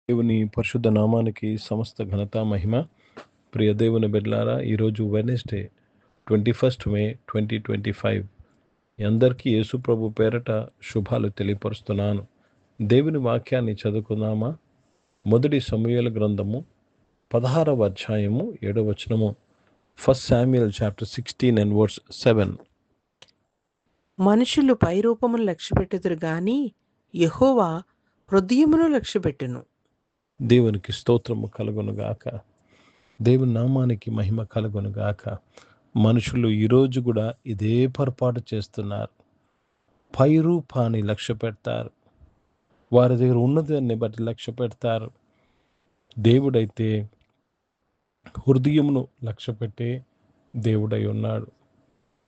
దేవుని పరిశుద్ధ నామానికి సమస్త ఘనత మహిమ. ప్రియ దేవుని బిడ్డలారా, ఈరోజు వెడ్నెస్డే 21 మే 2025. అందరికీ యేసు ప్రభు పేరట శుభాలు తెలియపరుస్తున్నాను. దేవుని వాక్యాన్ని చదువుకుందామా? మొదటి సమూయేలు గ్రంథము 16వ అధ్యాయము 7వ వచనము. 1 Samuel chapter 16 and verse 7. మనుషులు పైరూపమును లక్ష్యపెట్టుదురు గాని యెహోవా హృదయమును లక్ష్యపెట్టును. దేవునికి స్తోత్రము కలుగునుగాక. దేవుని నామానికి మహిమ కలుగునుగాక. మనుషులు ఈరోజు కూడా ఇదే పొరపాటు చేస్తున్నారు. పై రూపాన్ని లక్ష్య పెడతారు, వారి దగ్గర ఉన్నదాన్ని బట్టి లక్ష్య పెడతారు. దేవుడైతే హృదయమును లక్ష్య పెట్టే దేవుడై ఉన్నాడు.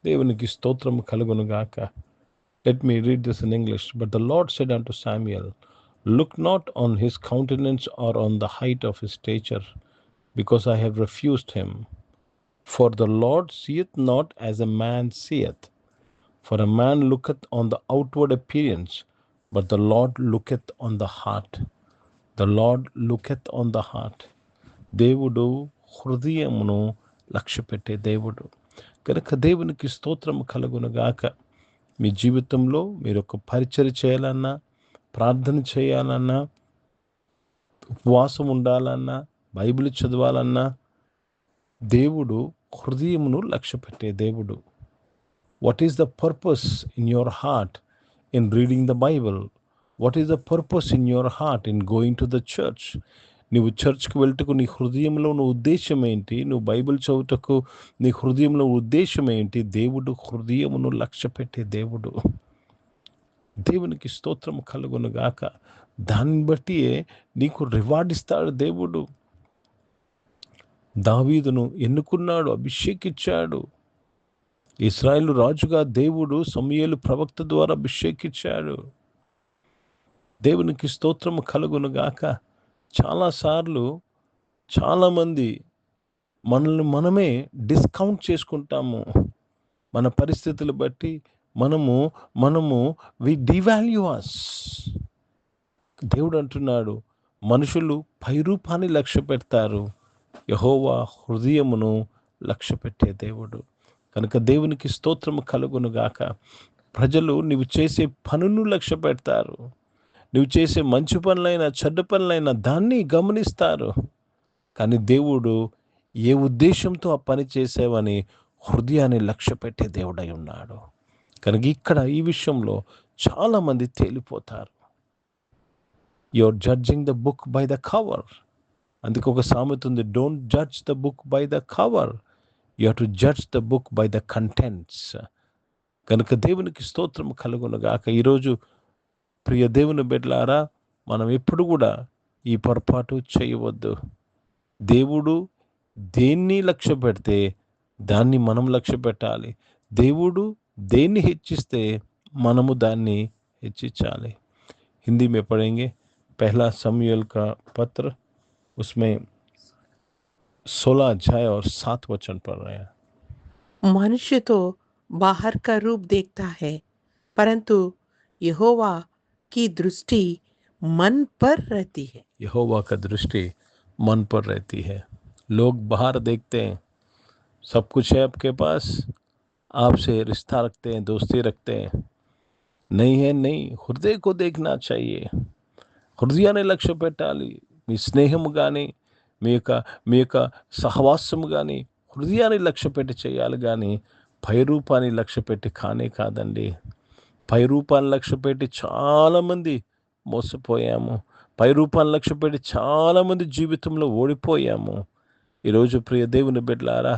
దేవునికి స్తోత్రము కలుగునుగాక. Let me read this in English. But the Lord said unto Samuel, Look not on his countenance or on the height of his stature, because I have refused him. For the Lord seeth not as a man seeth. For a man looketh on the outward appearance, but the Lord looketh on the heart. The Lord looketh on the heart. దేవుడు హృదయమును లక్ష్యపెట్టే దేవుడు కనుక దేవునికి స్తోత్రము కలుగునుగాక. మీ జీవితంలో మీరు ఒక పరిచర్య చేయాలన్నా, ప్రార్థన చేయాలన్నా, ఉపవాసం ఉండాలన్నా, బైబిల్ చదవాలన్నా, దేవుడు హృదయమును లక్ష్యపెట్టే దేవుడు. What is the purpose in your heart in reading the Bible? What is the purpose in your heart in going to the church? నువ్వు చర్చ్కి వెళ్ళటకు నీ హృదయంలో ఉన్న ఉద్దేశం ఏంటి? నువ్వు బైబిల్ చదువుటకు నీ హృదయంలో ఉద్దేశం ఏంటి? దేవుడు హృదయమును లక్ష్యపెట్టే దేవుడు. దేవునికి స్తోత్రము కలుగునుగాక. దాన్ని బట్టి నీకు రివార్డ్ ఇస్తాడు దేవుడు. దావీదును ఎన్నుకున్నాడు, అభిషేకించాడు. ఇశ్రాయేలు రాజుగా దేవుడు సమూయేలు ప్రవక్త ద్వారా అభిషేకించాడు. దేవునికి స్తోత్రము కలుగునుగాక. చాలాసార్లు చాలామంది మనల్ని మనమే డిస్కౌంట్ చేసుకుంటాము. మన పరిస్థితులు బట్టి మనము వి డివాల్యూ అస్. దేవుడు అంటున్నాడు, మనుషులు పైరూపాన్ని లక్ష్య పెడతారు, యెహోవా హృదయమును లక్ష్య పెట్టే దేవుడు. కనుక దేవునికి స్తోత్రము కలుగునుగాక. ప్రజలు నువ్వు చేసే పనును లక్ష్య పెడతారు. నువ్వు చేసే మంచి పనులైనా చెడ్డ పనులైనా దాన్ని గమనిస్తారు. కానీ దేవుడు ఏ ఉద్దేశంతో ఆ పని చేసావని హృదయాన్ని లక్ష్య పెట్టే దేవుడై ఉన్నాడు. కనుక ఇక్కడ ఈ విషయంలో చాలామంది తేలిపోతారు. Your judging the book by the cover. అందుకే ఒక సామెత ఉంది, don't judge the book by the cover, you have to judge the book by the contents. కనుక దేవునికి స్తోత్రం కలుగునుగాక. ఈరోజు ప్రియ దేవుని బిడ్డలారా, మనం ఎప్పుడు కూడా ఈ పొరపాటు చేయవద్దు. దేవుడు దేన్ని లక్ష్య పెడితే దాన్ని మనం లక్ష్య పెట్టాలి. దేవుడు దేన్ని హెచ్చిస్తే మనము దాన్ని హెచ్చించాలి. हिंदी में पढ़ेंगे। पहला समूएल का पत्र, उसमें 16 अध्याय और 7 वचन पढ़ रहे हैं। मनुष्य तो बाहर का रूप देखता है, परंतु यहोवा की दृष्टि मन पर रहती है। यहोवा का दृष्टि मन पर रहती है। लोग बाहर देखते हैं, सब कुछ है आपके पास, आपसे रिश्ता रखते हैं, दोस्ती रखते हैं। नहीं है, नहीं, హృదయ को देखना चाहिए. హృదయాన్ని లక్ష్య పెట్టాలి. మీ స్నేహము కానీ మీ యొక్క సహవాసము కానీ హృదయాన్ని లక్ష్య పెట్టి చేయాలి. కానీ పైరూపాన్ని లక్ష్య పెట్టి కాదండి. పైరూపాన్ని లక్ష్య పెట్టి చాలామంది మోసపోయాము. పైరూపాన్ని లక్ష్య పెట్టి చాలామంది జీవితంలో ఓడిపోయాము. ఈరోజు ప్రియ దేవుని బిడ్డలారా,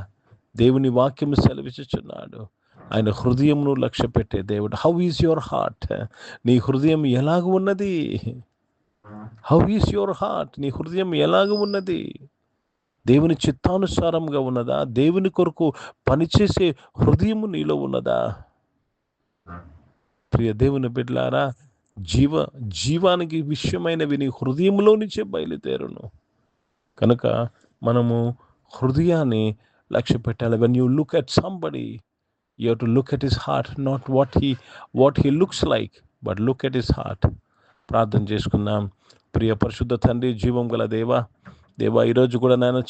దేవుని వాక్యము సెలవిచ్చుచున్నాడు, ఆయన హృదయమును లక్ష్య పెట్టే దేవుడు. How is your heart? నీ హృదయం ఎలాగ ఉన్నది? How is your heart? నీ హృదయం ఎలాగ ఉన్నది? దేవుని చిత్తానుసారంగా ఉన్నదా? దేవుని కొరకు పనిచేసే హృదయము నీలో ఉన్నదా? ప్రియ దేవుని బిడ్డలారా, జీవానికి విషయమైనవి నీ హృదయంలో నుంచే బయలుదేరును. కనుక మనము హృదయాన్ని లక్ష్య పెట్టాలి. When you look at somebody, you have to look at his heart, not what he looks like, but look at his heart. ప్రార్థన చేసుకుందాం. ప్రియ పరిశుద్ధ తండ్రి, జీవం గల దేవా, ఈరోజు కూడా నాయన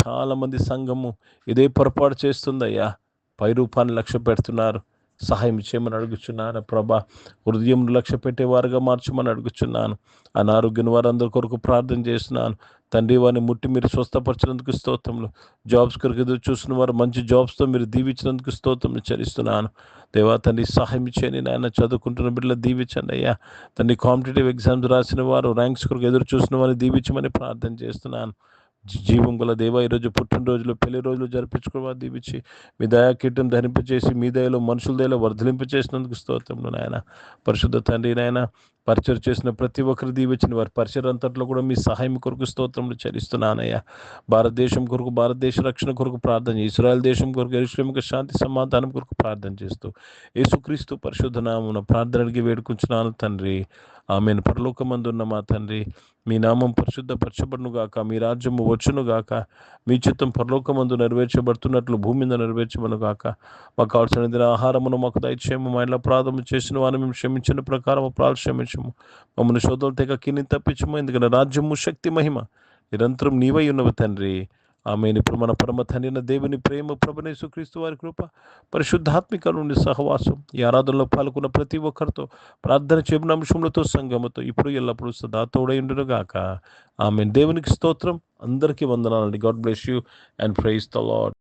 చాలామంది సంఘము ఇదే పొరపాటు చేస్తుందయ్యా. పై రూపాన్ని లక్ష్య పెడుతున్నారు. సహాయం చేయమని అడుగుచున్నాను ప్రభా. హృదయం లక్ష్య పెట్టేవారుగా మార్చమని అడుగుచున్నాను. అనారోగ్యం వారందరి కొరకు ప్రార్థన చేస్తున్నాను తండ్రి. వారిని ముట్టి మీరు స్వస్థపరిచినందుకు స్తోత్రములు. జాబ్స్ కొరకు ఎదురు చూసిన వారు మంచి జాబ్స్తో మీరు దీవించినందుకు స్తోత్రములు చెల్లిస్తున్నాను దేవా. తండ్రి సహాయం చేయని నాయన, చదువుకుంటున్న బిడ్డలు దీవించండి అయ్యా. తండ్రి కాంపిటేటివ్ ఎగ్జామ్స్ రాసిన వారు, ర్యాంక్స్ కొరకు ఎదురు చూసిన వారిని దీవించమని ప్రార్థన చేస్తున్నాను. జీవం గల దేవ, ఈరోజు పుట్టినరోజులు, పెళ్లి రోజులు జరిపించుకోవా దీవించి మీ దయా కీర్తం ధరింపచేసి మీ దయలో మనుషుల దయలో వర్ధలింపచేసినందుకు స్తోత్రములు నాయన. పరిశుద్ధ తండ్రి నాయన, పరిచయం చేసిన ప్రతి ఒక్కరు దీవించిన వారి పరిచయం అంతట్లో కూడా మీ సహాయం కొరకు స్తోత్రములు చెల్లిస్తున్నానయ్యా. భారతదేశం కొరకు, భారతదేశ రక్షణ కొరకు ప్రార్థన చేసి, ఇశ్రాయేల్ దేశం కొరకు, యెరూషలేముకు శాంతి సమాధానం కొరకు ప్రార్థన చేస్తూ యేసుక్రీస్తు పరిశుద్ధ నామమున ప్రార్థన అడిగి వేడుకుంటున్నాను తండ్రి. ఆమెను. పరలోకమందున్న మా తండ్రి, మీ నామం పరిశుద్ధపరచబడునుగాక, మీ రాజ్యము వచ్చునుగాక, మీ చిత్తం పరలోకమందు నెరవేర్చబడుతున్నట్లు భూమి మీద నెరవేర్చబడునుగాక. మాకు కావాల్సిన ఆహారమును మాకు దయచేయము. మా ఇంట్లో అపరాధము చేసిన వారిని మేము క్షమించిన ప్రకారం అపరాధం క్షమించము. మమ్మల్ని శోధనలు తెగ కింది తప్పించము. ఎందుకంటే రాజ్యము, శక్తి, మహిమ నిరంతరం నీవై ఉన్నవి తండ్రి. ఆమెను. ఇప్పుడు మన పరమ తండ్రి అయిన దేవుని ప్రేమ, ప్రభువైన యేసుక్రీస్తు వారి కృప, పరిశుద్ధాత్మిక నుండి సహవాసం, ఈ ఆరాధనలో పాల్గొన్న ప్రతి ఒక్కరితో, ప్రార్థన చేయబడిన అంశములతో, సంఘముతో ఇప్పుడు ఎల్లప్పుడూ సదా తోడైండునుగాక. ఆమెన్. దేవునికి స్తోత్రం. అందరికీ వందనాలండి. God bless you and praise the lord.